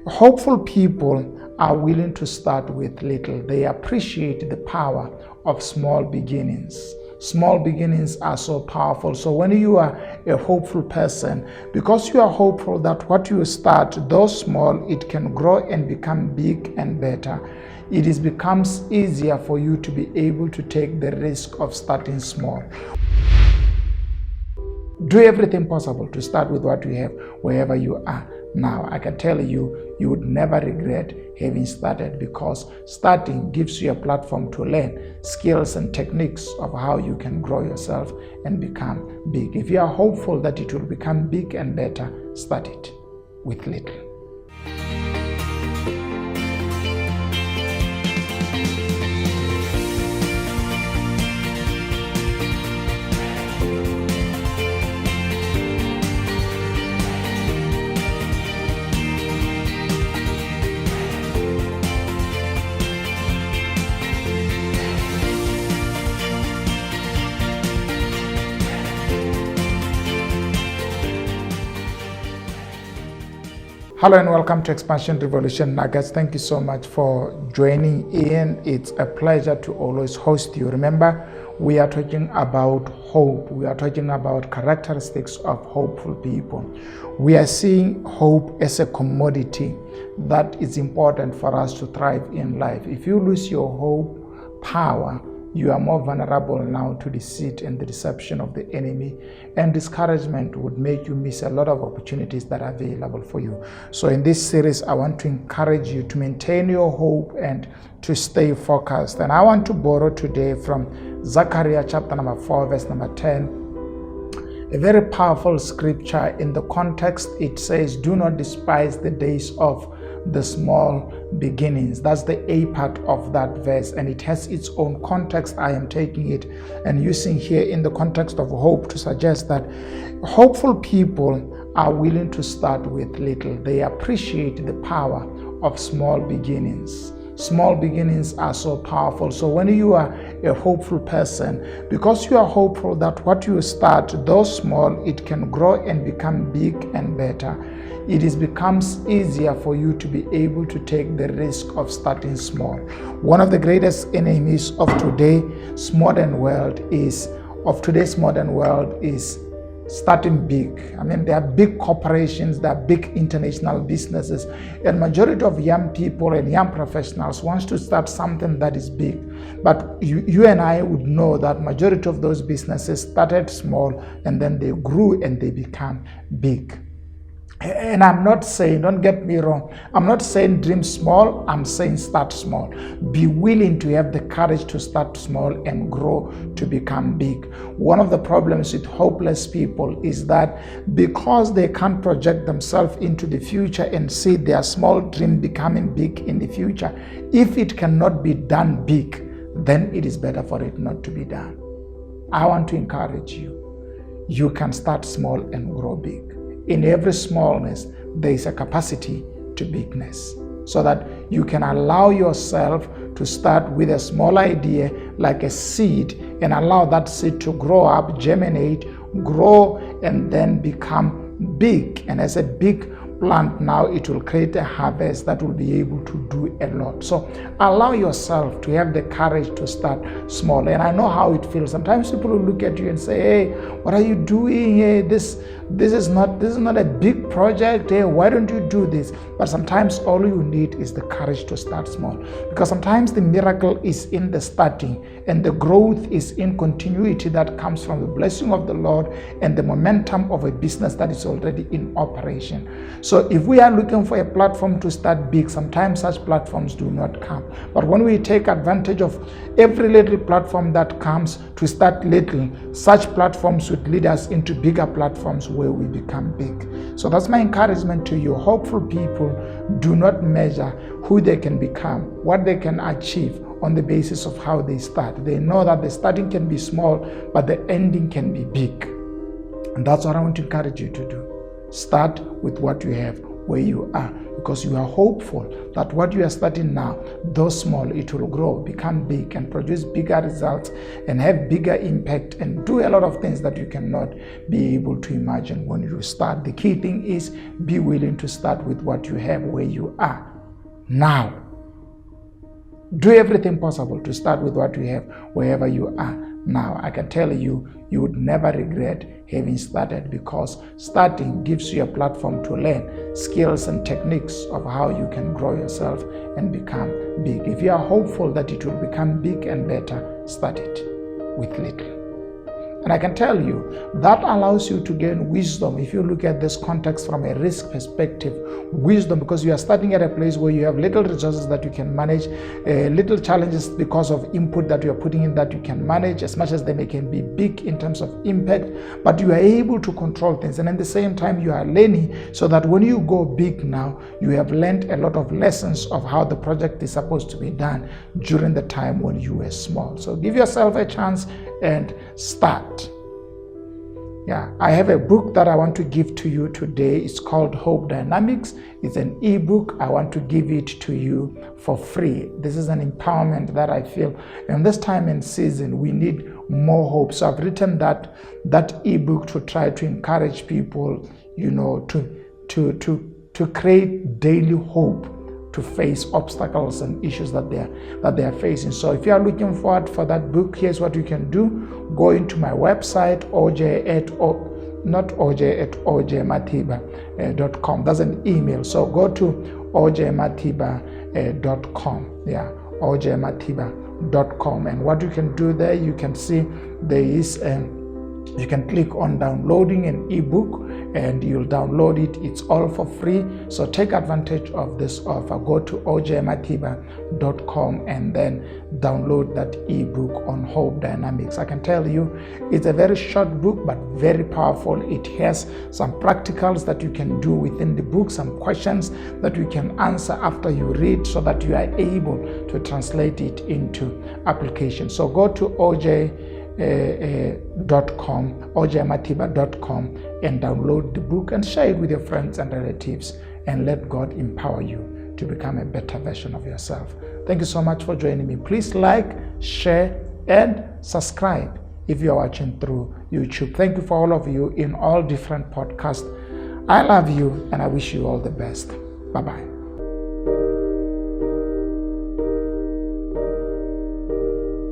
Hopeful people are willing to start with little. They appreciate the power of small beginnings. Small beginnings are so powerful. So when you are a hopeful person, because you are hopeful that what you start, though small, it can grow and become big and better, it becomes easier for you to be able to take the risk of starting small. Do everything possible to start with what you have wherever you are. Now, I can tell you, you would never regret having started, because starting gives you a platform to learn skills and techniques of how you can grow yourself and become big. If you are hopeful that it will become big and better, start it with little. Hello and welcome to Expansion Revolution Nuggets. Thank you so much for joining in. It's a pleasure to always host you. Remember, we are talking about hope. We are talking about characteristics of hopeful people. We are seeing hope as a commodity that is important for us to thrive in life. If you lose your hope power, you are more vulnerable now to deceit and the deception of the enemy, and discouragement would make you miss a lot of opportunities that are available for you. So in this series, I want to encourage you to maintain your hope and to stay focused. And I want to borrow today from Zechariah chapter number 4, verse number 10. A very powerful scripture. In the context, it says, do not despise the days of the small beginnings. That's the A part of that verse, and it has its own context. I am taking it and using here in the context of hope to suggest that hopeful people are willing to start with little. They appreciate the power of small beginnings. Small beginnings are so powerful. So when you are a hopeful person, because you are hopeful that what you start, though small, it can grow and become big and better, it becomes easier for you to be able to take the risk of starting small. One of the greatest enemies of today's modern world is starting big. I mean, there are big corporations, there are big international businesses, and majority of young people and young professionals wants to start something that is big. But you and I would know that majority of those businesses started small and then they grew and they become big. And I'm not saying, don't get me wrong, I'm not saying dream small, I'm saying start small. Be willing to have the courage to start small and grow to become big. One of the problems with hopeless people is that because they can't project themselves into the future and see their small dream becoming big in the future, if it cannot be done big, then it is better for it not to be done. I want to encourage you. You can start small and grow big. In every smallness, there is a capacity to bigness, so that you can allow yourself to start with a small idea like a seed and allow that seed to grow up, germinate, grow, and then become big. And as a big plant, now it will create a harvest that will be able to do a lot. So allow yourself to have the courage to start small. And I know how it feels. Sometimes people will look at you and say, hey, what are you doing? Hey, this is not a big project. Hey, why don't you do this? But sometimes all you need is the courage to start small, because sometimes the miracle is in the starting and the growth is in continuity that comes from the blessing of the Lord and the momentum of a business that is already in operation. So if we are looking for a platform to start big, sometimes such platforms do not come. But when we take advantage of every little platform that comes to start little, such platforms would lead us into bigger platforms where we become big. So that's my encouragement to you. Hopeful people do not measure who they can become, what they can achieve on the basis of how they start. They know that the starting can be small, but the ending can be big. And that's what I want to encourage you to do. Start with what you have where you are, because you are hopeful that what you are starting now, though small, it will grow, become big, and produce bigger results, and have bigger impact, and do a lot of things that you cannot be able to imagine when you start. The key thing is be willing to start with what you have where you are now. Do everything possible to start with what you have wherever you are now. I can tell you, you would never regret having started, because starting gives you a platform to learn skills and techniques of how you can grow yourself and become big. If you are hopeful that it will become big and better, start it with little. And I can tell you, that allows you to gain wisdom. If you look at this context from a risk perspective, wisdom, because you are starting at a place where you have little resources that you can manage, little challenges because of input that you are putting in that you can manage, as much as they can be big in terms of impact, but you are able to control things. And at the same time, you are learning, so that when you go big now, you have learned a lot of lessons of how the project is supposed to be done during the time when you were small. So give yourself a chance and start. Yeah, I have a book that I want to give to you today. It's called Hope Dynamics. It's an ebook. I want to give it to you for free. This is an empowerment that I feel in this time and season we need more hope. So I've written that ebook to try to encourage people, to create daily hope to face obstacles and issues that they are facing. So if you are looking forward for that book, here's what you can do. Go into my website, ojmatiba.com. That's an email. So go to ojmatiba.com. Yeah, ojmatiba.com. And what you can do there, you can see there is you can click on downloading an ebook and you'll download it. It's all for free. So take advantage of this offer. Go to ojmatiba.com and then download that ebook on Hope Dynamics. I can tell you, it's a very short book, but very powerful. It has some practicals that you can do within the book, some questions that you can answer after you read, so that you are able to translate it into application. So go to ojmatiba.com and download the book and share it with your friends and relatives, and let God empower you to become a better version of yourself. Thank you so much for joining me. Please like, share, and subscribe if you are watching through YouTube. Thank you for all of you in all different podcasts. I love you and I wish you all the best. Bye-bye.